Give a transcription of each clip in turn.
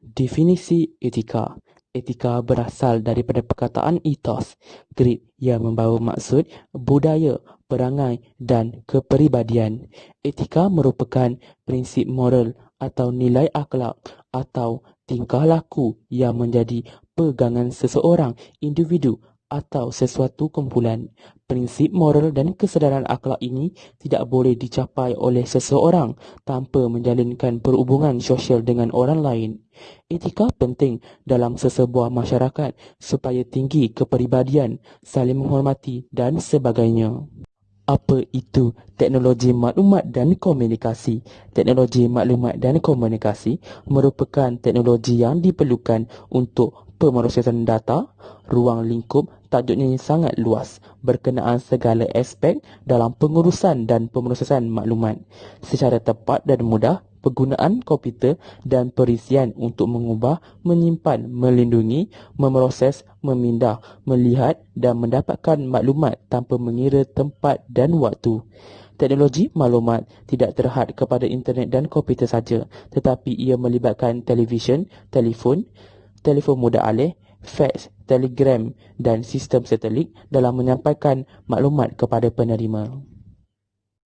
Definisi etika. Etika berasal daripada perkataan ethos, Greek yang membawa maksud budaya, perangai dan kepribadian. Etika merupakan prinsip moral atau nilai akhlak atau tingkah laku yang menjadi pegangan seseorang, individu atau sesuatu kumpulan. Prinsip moral dan kesedaran akhlak ini tidak boleh dicapai oleh seseorang tanpa menjalinkan perhubungan sosial dengan orang lain. Etika penting dalam sesebuah masyarakat supaya tinggi kepribadian, saling menghormati dan sebagainya. Apa itu teknologi maklumat dan komunikasi? Teknologi maklumat dan komunikasi merupakan teknologi yang diperlukan untuk pemrosesan data. Ruang lingkup tajuk sangat luas berkenaan segala aspek dalam pengurusan dan pemrosesan maklumat. Secara tepat dan mudah, penggunaan komputer dan perisian untuk mengubah, menyimpan, melindungi, memproses, memindah, melihat dan mendapatkan maklumat tanpa mengira tempat dan waktu. Teknologi maklumat tidak terhad kepada internet dan komputer saja, tetapi ia melibatkan televisyen, telefon mudah alih, fax, telegram dan sistem satelit dalam menyampaikan maklumat kepada penerima.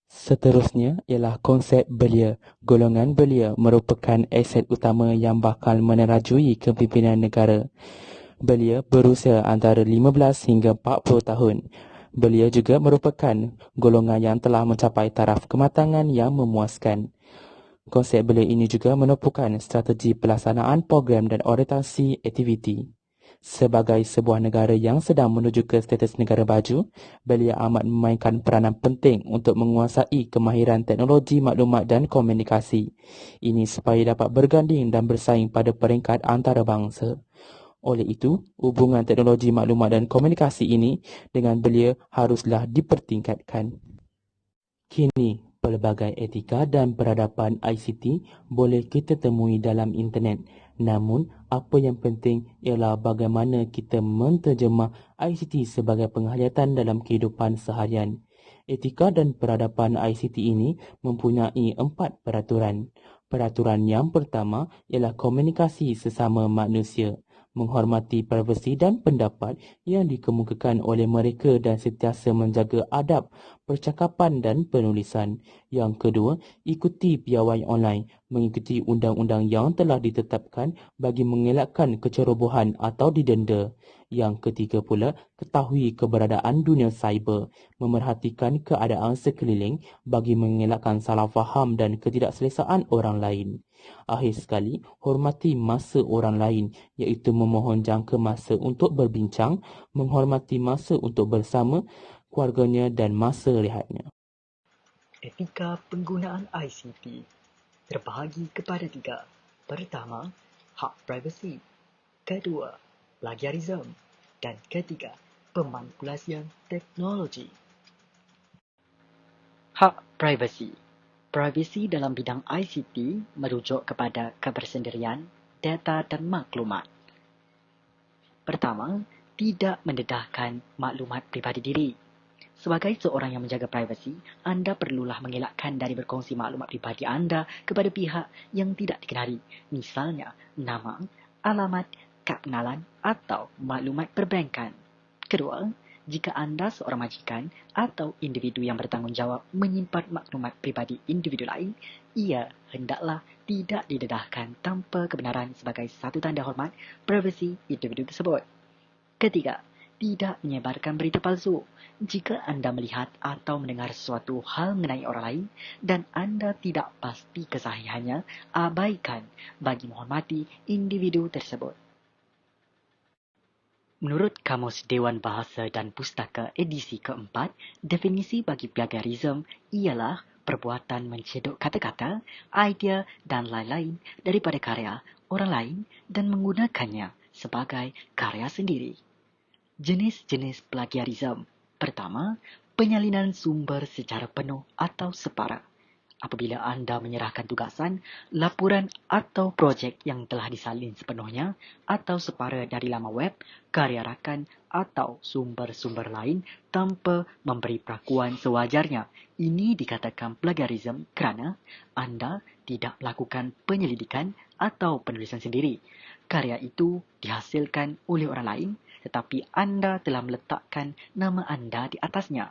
Seterusnya ialah konsep belia. Golongan belia merupakan aset utama yang bakal menerajui kepimpinan negara. Belia berusia antara 15 hingga 40 tahun. Belia juga merupakan golongan yang telah mencapai taraf kematangan yang memuaskan. Konsep belia ini juga menepukan strategi pelaksanaan program dan orientasi aktiviti. Sebagai sebuah negara yang sedang menuju ke status negara baju, belia amat memainkan peranan penting untuk menguasai kemahiran teknologi maklumat dan komunikasi. Ini supaya dapat berganding dan bersaing pada peringkat antarabangsa. Oleh itu, hubungan teknologi maklumat dan komunikasi ini dengan belia haruslah dipertingkatkan. Kini, pelbagai etika dan peradaban ICT boleh kita temui dalam internet. Namun, apa yang penting ialah bagaimana kita menterjemah ICT sebagai penghayatan dalam kehidupan seharian. Etika dan peradaban ICT ini mempunyai 4 peraturan. Peraturan yang pertama ialah komunikasi sesama manusia, menghormati privasi dan pendapat yang dikemukakan oleh mereka dan sentiasa menjaga adab percakapan dan penulisan. Yang kedua, ikuti piawai online, mengikuti undang-undang yang telah ditetapkan bagi mengelakkan kecerobohan atau didenda. Yang ketiga pula, ketahui keberadaan dunia cyber, memerhatikan keadaan sekeliling bagi mengelakkan salah faham dan ketidakselesaan orang lain. Akhir sekali, hormati masa orang lain, iaitu memohon jangka masa untuk berbincang, menghormati masa untuk bersama keluarganya dan masa rehatnya. Etika penggunaan ICT terbahagi kepada 3. Pertama, hak privasi. Kedua, plagiarisme. Dan ketiga, pemanipulasian teknologi. Hak privasi. Privasi dalam bidang ICT merujuk kepada kebersendirian, data dan maklumat. Pertama, tidak mendedahkan maklumat pribadi diri. Sebagai seorang yang menjaga privasi, anda perlulah mengelakkan dari berkongsi maklumat pribadi anda kepada pihak yang tidak dikenali. Misalnya, nama, alamat, kad pengenalan atau maklumat perbankan. Kedua, jika anda seorang majikan atau individu yang bertanggungjawab menyimpan maklumat pribadi individu lain, ia hendaklah tidak didedahkan tanpa kebenaran sebagai satu tanda hormat privasi individu tersebut. Ketiga, tidak menyebarkan berita palsu. Jika anda melihat atau mendengar sesuatu hal mengenai orang lain dan anda tidak pasti kesahihannya, abaikan bagi menghormati individu tersebut. Menurut Kamus Dewan Bahasa dan Pustaka edisi keempat, definisi bagi plagiarisme ialah perbuatan mencedok kata-kata, idea dan lain-lain daripada karya orang lain dan menggunakannya sebagai karya sendiri. Jenis-jenis plagiarisme. Pertama, penyalinan sumber secara penuh atau separa. Apabila anda menyerahkan tugasan, laporan atau projek yang telah disalin sepenuhnya atau separa dari laman web, karya rakan atau sumber-sumber lain tanpa memberi perakuan sewajarnya. Ini dikatakan plagiarism kerana anda tidak melakukan penyelidikan atau penulisan sendiri. Karya itu dihasilkan oleh orang lain tetapi anda telah meletakkan nama anda di atasnya.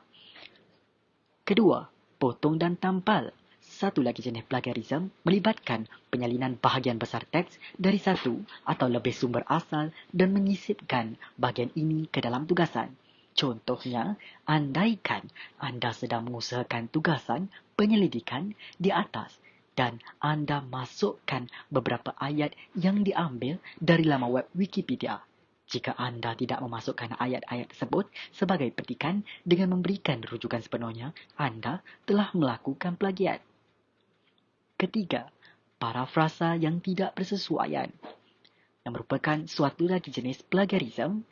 Kedua, potong dan tampal. Satu lagi jenis plagiarism melibatkan penyalinan bahagian besar teks dari satu atau lebih sumber asal dan menyisipkan bahagian ini ke dalam tugasan. Contohnya, andaikan anda sedang mengusahakan tugasan penyelidikan di atas dan anda masukkan beberapa ayat yang diambil dari laman web Wikipedia. Jika anda tidak memasukkan ayat-ayat tersebut sebagai petikan dengan memberikan rujukan sepenuhnya, anda telah melakukan plagiat. Ketiga, parafrasa yang tidak bersesuaian, yang merupakan suatu lagi jenis plagiarism.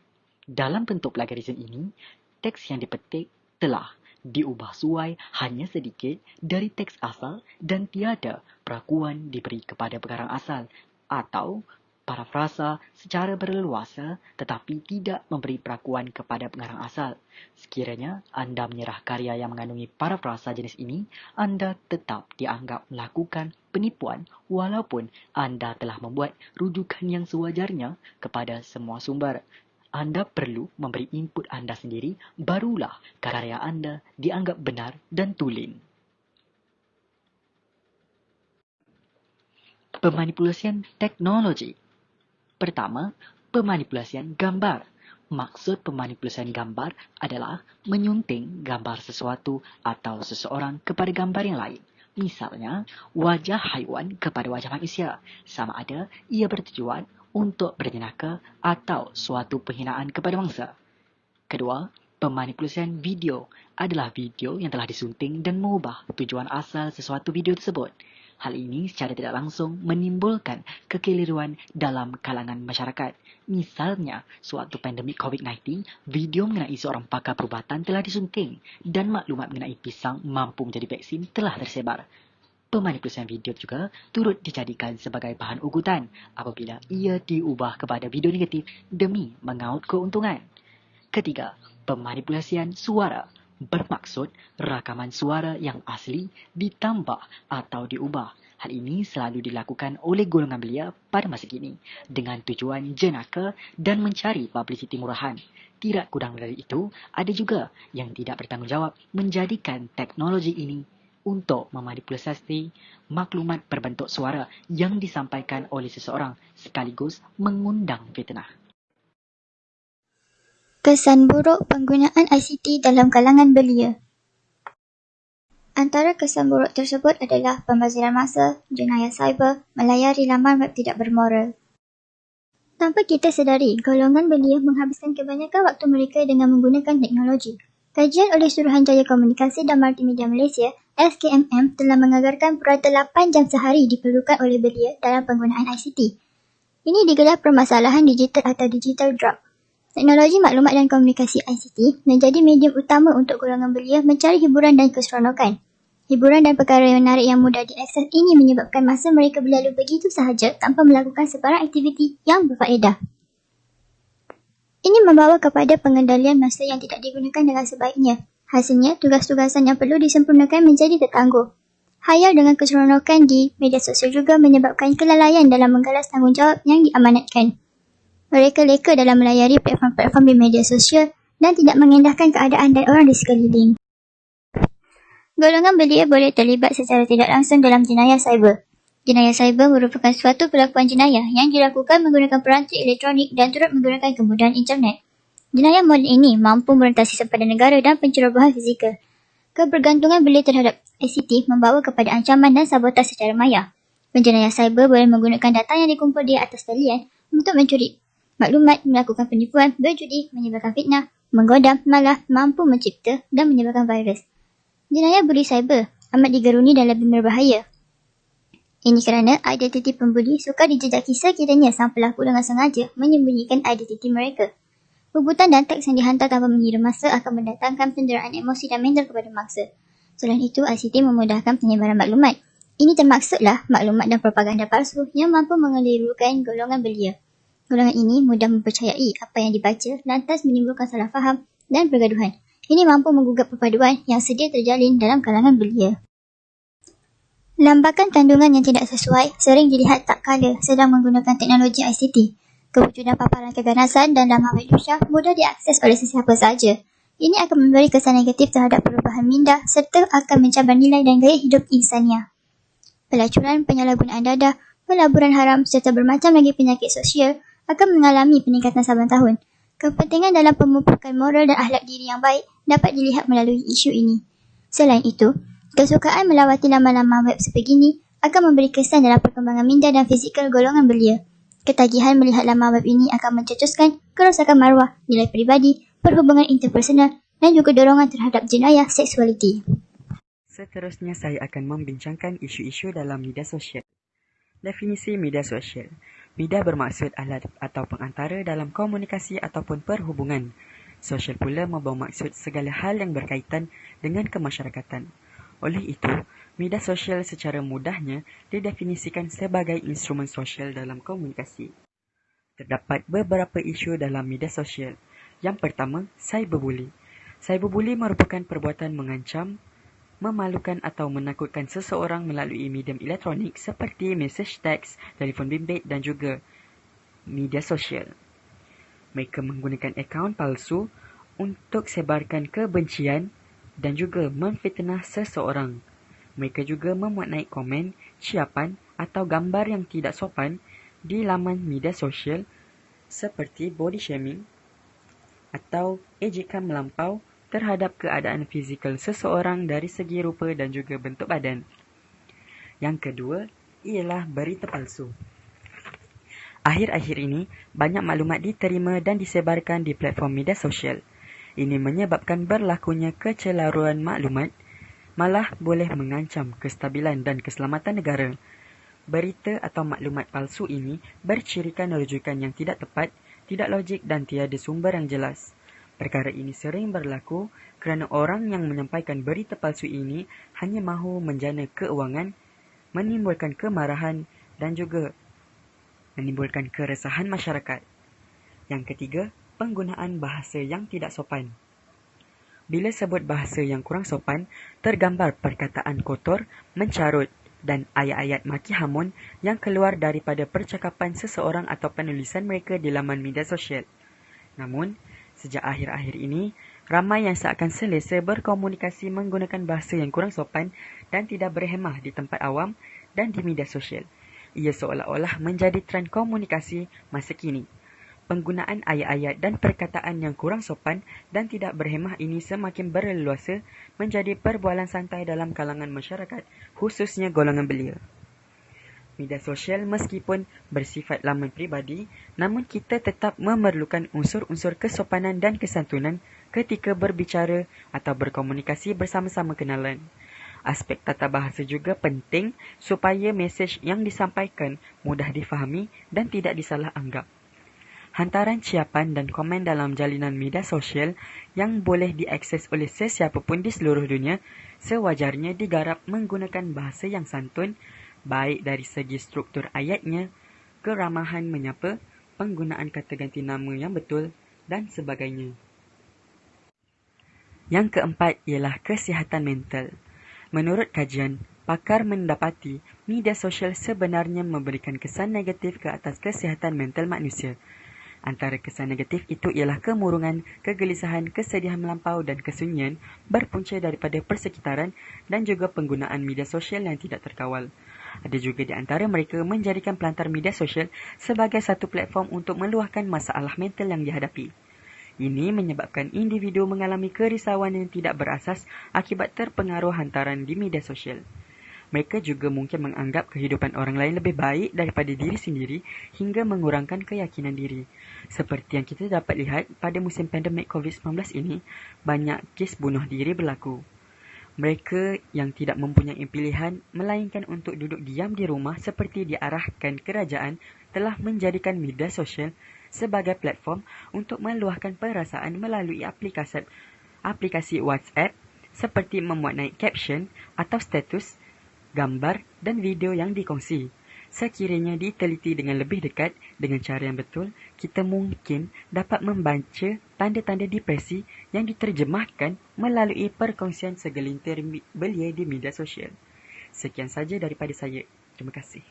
Dalam bentuk plagiarism ini, teks yang dipetik telah diubah suai hanya sedikit dari teks asal dan tiada perakuan diberi kepada pengarang asal, atau parafrasa secara berleluasa tetapi tidak memberi perakuan kepada pengarang asal. Sekiranya anda menyerah karya yang mengandungi parafrasa jenis ini, anda tetap dianggap melakukan penipuan walaupun anda telah membuat rujukan yang sewajarnya kepada semua sumber. Anda perlu memberi input anda sendiri, barulah karya anda dianggap benar dan tulen. Pemanipulasian teknologi. Pertama, pemanipulasian gambar. Maksud pemanipulasian gambar adalah menyunting gambar sesuatu atau seseorang kepada gambar yang lain. Misalnya, wajah haiwan kepada wajah manusia, sama ada ia bertujuan untuk berjenaka atau suatu penghinaan kepada mangsa. Kedua, pemanipulasian video adalah video yang telah disunting dan mengubah tujuan asal sesuatu video tersebut. Hal ini secara tidak langsung menimbulkan kekeliruan dalam kalangan masyarakat. Misalnya, suatu pandemik COVID-19, video mengenai seorang pakar perubatan telah disunting dan maklumat mengenai pisang mampu menjadi vaksin telah tersebar. Pemanipulasian video juga turut dijadikan sebagai bahan ugutan apabila ia diubah kepada video negatif demi mengaut keuntungan. Ketiga, pemanipulasian suara. Bermaksud rakaman suara yang asli ditambah atau diubah. Hal ini selalu dilakukan oleh golongan belia pada masa kini dengan tujuan jenaka dan mencari publicity murahan. Tidak kurang dari itu, ada juga yang tidak bertanggungjawab menjadikan teknologi ini untuk memanipulasi maklumat berbentuk suara yang disampaikan oleh seseorang sekaligus mengundang fitnah. Kesan buruk penggunaan ICT dalam kalangan belia. Antara kesan buruk tersebut adalah pembaziran masa, jenayah cyber, melayari laman web tidak bermoral. Tanpa kita sedari, golongan belia menghabiskan kebanyakan waktu mereka dengan menggunakan teknologi. Kajian oleh Suruhanjaya Komunikasi dan Multimedia Malaysia, SKMM, telah mengagarkan purata 8 jam sehari diperlukan oleh belia dalam penggunaan ICT. Ini digelar permasalahan digital atau digital drop. Teknologi maklumat dan komunikasi ICT menjadi medium utama untuk golongan belia mencari hiburan dan keseronokan. Hiburan dan perkara yang menarik yang mudah diakses ini menyebabkan masa mereka berlalu begitu sahaja tanpa melakukan sebarang aktiviti yang berfaedah. Ini membawa kepada pengendalian masa yang tidak digunakan dengan sebaiknya. Hasilnya, tugas-tugasan yang perlu disempurnakan menjadi tertangguh. Hayal dengan keseronokan di media sosial juga menyebabkan kelalaian dalam menggalas tanggungjawab yang diamanatkan. Mereka leka dalam melayari platform-platform di media sosial dan tidak mengendahkan keadaan dan orang di sekeliling. Golongan belia boleh terlibat secara tidak langsung dalam jenayah cyber. Jenayah cyber merupakan suatu perlakuan jenayah yang dilakukan menggunakan peranti elektronik dan turut menggunakan kemudahan internet. Jenayah model ini mampu merentasi sempadan negara dan pencerobohan fizikal. Kebergantungan belia terhadap ICT membawa kepada ancaman dan sabotase secara maya. Penjenayah cyber boleh menggunakan data yang dikumpul di atas talian untuk mencuri maklumat, melakukan penipuan, berjudi, menyebarkan fitnah, menggoda, malah mampu mencipta dan menyebarkan virus. Jenayah buli cyber amat digeruni dan lebih berbahaya. Ini kerana identiti pembuli sukar dijejaki sekiranya sang pelaku dengan sengaja menyembunyikan identiti mereka. Hubutan dan teks yang dihantar tanpa mengira masa akan mendatangkan penderaan emosi dan mental kepada mangsa. Selain itu, ICT memudahkan penyebaran maklumat. Ini termaksudlah maklumat dan propaganda palsu yang mampu mengelirukan golongan belia. Golongan ini mudah mempercayai apa yang dibaca lantas menimbulkan salah faham dan pergaduhan. Ini mampu menggugat perpaduan yang sedia terjalin dalam kalangan belia. Lambakan kandungan yang tidak sesuai sering dilihat tak kala sedang menggunakan teknologi ICT. Kewujudan paparan keganasan dan laman web Syah mudah diakses oleh sesiapa sahaja. Ini akan memberi kesan negatif terhadap perubahan minda serta akan mencabar nilai dan gaya hidup insania. Pelacuran, penyalahgunaan dadah, pelaburan haram serta bermacam lagi penyakit sosial akan mengalami peningkatan saban tahun. Kepentingan dalam pemupukan moral dan akhlak diri yang baik dapat dilihat melalui isu ini. Selain itu, kesukaan melawati laman-laman web sebegini akan memberi kesan dalam perkembangan minda dan fizikal golongan belia. Ketagihan melihat laman web ini akan mencetuskan kerosakan maruah, nilai peribadi, perhubungan interpersonal dan juga dorongan terhadap jenayah seksualiti. Seterusnya saya akan membincangkan isu-isu dalam media sosial. Definisi media sosial. Media bermaksud alat atau pengantara dalam komunikasi ataupun perhubungan. Sosial pula membawa maksud segala hal yang berkaitan dengan kemasyarakatan. Oleh itu, media sosial secara mudahnya didefinisikan sebagai instrumen sosial dalam komunikasi. Terdapat beberapa isu dalam media sosial. Yang pertama, cyberbully. Cyberbully merupakan perbuatan mengancam, memalukan atau menakutkan seseorang melalui medium elektronik seperti mesej teks, telefon bimbit dan juga media sosial. Mereka menggunakan akaun palsu untuk sebarkan kebencian dan juga memfitnah seseorang. Mereka juga memuat naik komen, ciapan atau gambar yang tidak sopan di laman media sosial seperti body shaming atau ejekan melampau terhadap keadaan fizikal seseorang dari segi rupa dan juga bentuk badan. Yang kedua ialah berita palsu. Akhir-akhir ini, banyak maklumat diterima dan disebarkan di platform media sosial. Ini menyebabkan berlakunya kecelaruan maklumat, malah boleh mengancam kestabilan dan keselamatan negara. Berita atau maklumat palsu ini bercirikan rujukan yang tidak tepat, tidak logik dan tiada sumber yang jelas. Perkara ini sering berlaku kerana orang yang menyampaikan berita palsu ini hanya mahu menjana keuangan, menimbulkan kemarahan dan juga menimbulkan keresahan masyarakat. Yang ketiga, penggunaan bahasa yang tidak sopan. Bila sebut bahasa yang kurang sopan, tergambar perkataan kotor, mencarut dan ayat-ayat maki hamun yang keluar daripada percakapan seseorang atau penulisan mereka di laman media sosial. Namun, sejak akhir-akhir ini, ramai yang seakan selesa berkomunikasi menggunakan bahasa yang kurang sopan dan tidak berhemah di tempat awam dan di media sosial. Ia seolah-olah menjadi trend komunikasi masa kini. Penggunaan ayat-ayat dan perkataan yang kurang sopan dan tidak berhemah ini semakin berleluasa menjadi perbualan santai dalam kalangan masyarakat, khususnya golongan belia. Media sosial meskipun bersifat laman peribadi, namun kita tetap memerlukan unsur-unsur kesopanan dan kesantunan ketika berbicara atau berkomunikasi bersama-sama kenalan. Aspek tata bahasa juga penting supaya mesej yang disampaikan mudah difahami dan tidak disalah anggap. Hantaran ciapan dan komen dalam jalinan media sosial yang boleh diakses oleh sesiapa pun di seluruh dunia sewajarnya digarap menggunakan bahasa yang santun, baik dari segi struktur ayatnya, keramahan menyapa, penggunaan kata ganti nama yang betul dan sebagainya. Yang keempat ialah kesihatan mental. Menurut kajian, pakar mendapati media sosial sebenarnya memberikan kesan negatif ke atas kesihatan mental manusia. Antara kesan negatif itu ialah kemurungan, kegelisahan, kesedihan melampau dan kesunyian berpunca daripada persekitaran dan juga penggunaan media sosial yang tidak terkawal. Ada juga di antara mereka menjadikan pelantar media sosial sebagai satu platform untuk meluahkan masalah mental yang dihadapi. Ini menyebabkan individu mengalami kerisauan yang tidak berasas akibat terpengaruh hantaran di media sosial. Mereka juga mungkin menganggap kehidupan orang lain lebih baik daripada diri sendiri hingga mengurangkan keyakinan diri. Seperti yang kita dapat lihat pada musim pandemik COVID-19 ini, banyak kes bunuh diri berlaku. Mereka yang tidak mempunyai pilihan melainkan untuk duduk diam di rumah seperti diarahkan kerajaan telah menjadikan media sosial sebagai platform untuk meluahkan perasaan melalui aplikasi WhatsApp, seperti memuat naik caption atau status, gambar dan video yang dikongsi. Sekiranya diteliti dengan lebih dekat dengan cara yang betul, kita mungkin dapat membaca tanda-tanda depresi yang diterjemahkan melalui perkongsian segelintir belia di media sosial. Sekian saja daripada saya. Terima kasih.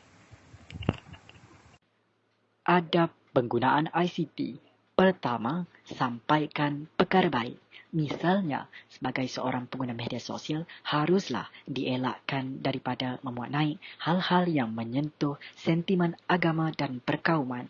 Adab penggunaan ICT. Pertama, sampaikan perkara baik. Misalnya, sebagai seorang pengguna media sosial, haruslah dielakkan daripada memuat naik hal-hal yang menyentuh sentimen agama dan perkauman.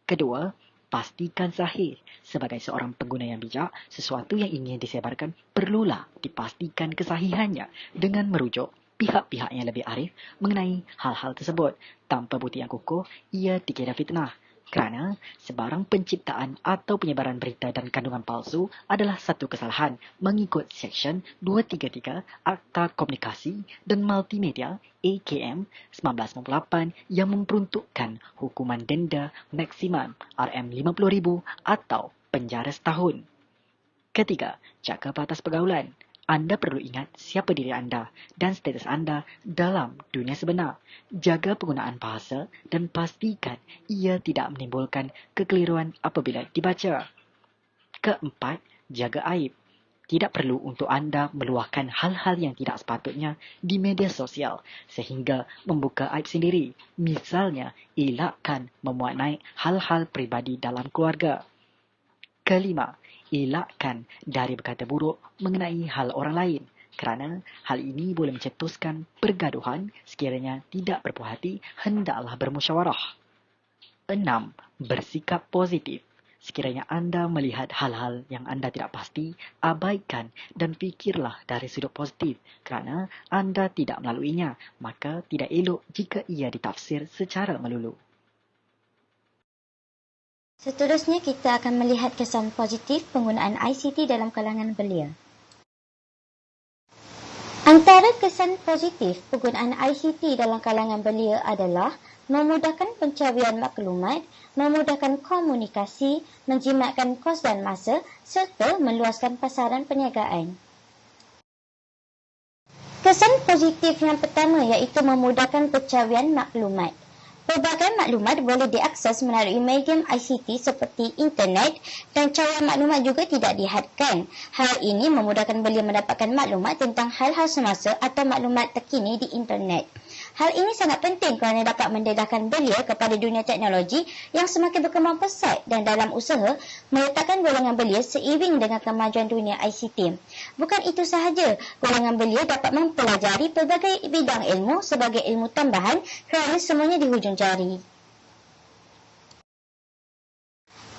Kedua, pastikan sahih. Sebagai seorang pengguna yang bijak, sesuatu yang ingin disebarkan perlulah dipastikan kesahihannya dengan merujuk pihak-pihak yang lebih arif mengenai hal-hal tersebut. Tanpa bukti yang kukuh, ia dikira fitnah. Kerana sebarang penciptaan atau penyebaran berita dan kandungan palsu adalah satu kesalahan mengikut Seksyen 233 Akta Komunikasi dan Multimedia AKM 1998 yang memperuntukkan hukuman denda maksimum RM50,000 atau penjara setahun. Ketiga, jaga batas pergaulan. Anda perlu ingat siapa diri anda dan status anda dalam dunia sebenar. Jaga penggunaan bahasa dan pastikan ia tidak menimbulkan kekeliruan apabila dibaca. Keempat, jaga aib. Tidak perlu untuk anda meluahkan hal-hal yang tidak sepatutnya di media sosial sehingga membuka aib sendiri. Misalnya, elakkan memuat naik hal-hal peribadi dalam keluarga. Kelima, elakkan dari berkata buruk mengenai hal orang lain kerana hal ini boleh mencetuskan pergaduhan. Sekiranya tidak berpuas hati, hendaklah bermusyawarah. 6. Bersikap positif. Sekiranya anda melihat hal-hal yang anda tidak pasti, abaikan dan fikirlah dari sudut positif kerana anda tidak melaluinya, maka tidak elok jika ia ditafsir secara melulu. Seterusnya, kita akan melihat kesan positif penggunaan ICT dalam kalangan belia. Antara kesan positif penggunaan ICT dalam kalangan belia adalah memudahkan pencarian maklumat, memudahkan komunikasi, menjimatkan kos dan masa, serta meluaskan pasaran perniagaan. Kesan positif yang pertama iaitu memudahkan pencarian maklumat. Pelbagai maklumat boleh diakses melalui medium ICT seperti internet dan cara maklumat juga tidak dihadkan. Hal ini memudahkan belia mendapatkan maklumat tentang hal-hal semasa atau maklumat terkini di internet. Hal ini sangat penting kerana dapat mendedahkan belia kepada dunia teknologi yang semakin berkembang pesat dan dalam usaha meletakkan golongan belia seiring dengan kemajuan dunia ICT. Bukan itu sahaja, golongan belia dapat mempelajari pelbagai bidang ilmu sebagai ilmu tambahan kerana semuanya di hujung jari.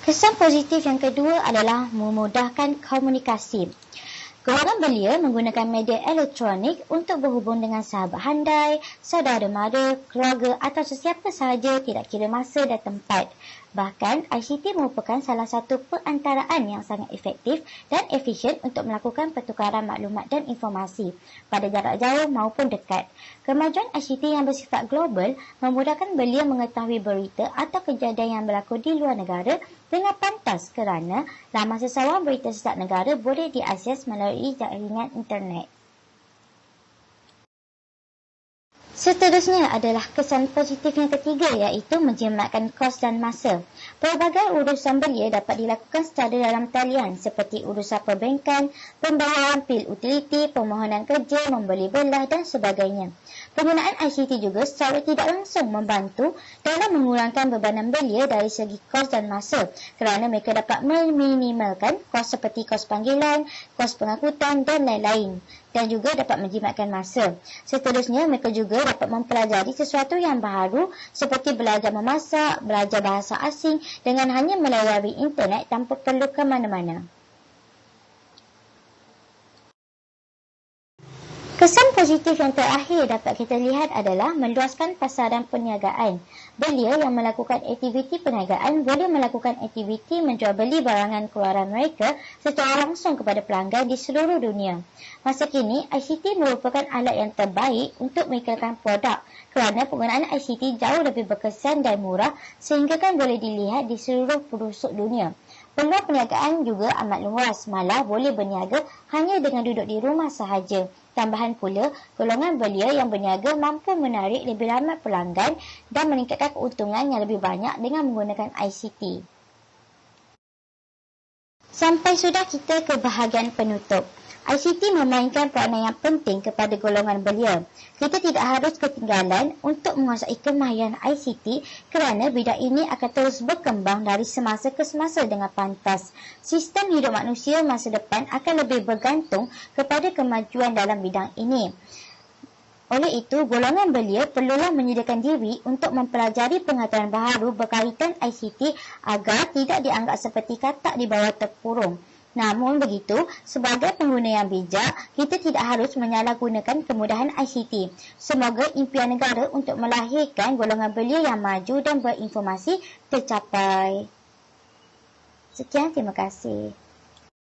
Kesan positif yang kedua adalah memudahkan komunikasi. Golongan belia menggunakan media elektronik untuk berhubung dengan sahabat handai, saudara mara, keluarga atau sesiapa sahaja tidak kira masa dan tempat. Bahkan, ICT merupakan salah satu perantaraan yang sangat efektif dan efisien untuk melakukan pertukaran maklumat dan informasi pada jarak jauh maupun dekat. Kemajuan ICT yang bersifat global memudahkan belia mengetahui berita atau kejadian yang berlaku di luar negara dengan pantas kerana laman sesawan berita setiap negara boleh diakses melalui jaringan internet. Seterusnya adalah kesan positif yang ketiga iaitu menjimatkan kos dan masa. Pelbagai urusan belia dapat dilakukan secara dalam talian seperti urusan perbankan, pembayaran bil utiliti, permohonan kerja, membeli belah dan sebagainya. Penggunaan ICT juga secara tidak langsung membantu dalam mengurangkan bebanan belia dari segi kos dan masa kerana mereka dapat meminimalkan kos seperti kos panggilan, kos pengangkutan dan lain-lain dan juga dapat menjimatkan masa. Seterusnya, mereka juga dapat mempelajari sesuatu yang baru seperti belajar memasak, belajar bahasa asing dengan hanya melalui internet tanpa perlu ke mana-mana. Kesan positif yang terakhir dapat kita lihat adalah meluaskan pasaran perniagaan. Belia yang melakukan aktiviti perniagaan boleh melakukan aktiviti menjual beli barangan keluaran mereka secara langsung kepada pelanggan di seluruh dunia. Masa kini, ICT merupakan alat yang terbaik untuk mengikrarkan produk kerana penggunaan ICT jauh lebih berkesan dan murah sehingga boleh dilihat di seluruh pelosok dunia. Peluang perniagaan juga amat luas, malah boleh berniaga hanya dengan duduk di rumah sahaja. Tambahan pula, golongan belia yang berniaga mampu menarik lebih ramai pelanggan dan meningkatkan keuntungan yang lebih banyak dengan menggunakan ICT. Sampai sudah kita ke bahagian penutup. ICT memainkan peranan yang penting kepada golongan belia. Kita tidak harus ketinggalan untuk menguasai kemahiran ICT kerana bidang ini akan terus berkembang dari semasa ke semasa dengan pantas. Sistem hidup manusia masa depan akan lebih bergantung kepada kemajuan dalam bidang ini. Oleh itu, golongan belia perlulah menyediakan diri untuk mempelajari pengetahuan baharu berkaitan ICT agar tidak dianggap seperti katak di bawah terkurung. Namun begitu, sebagai pengguna yang bijak, kita tidak harus menyalahgunakan kemudahan ICT. Semoga impian negara untuk melahirkan golongan belia yang maju dan berinformasi tercapai. Sekian, terima kasih.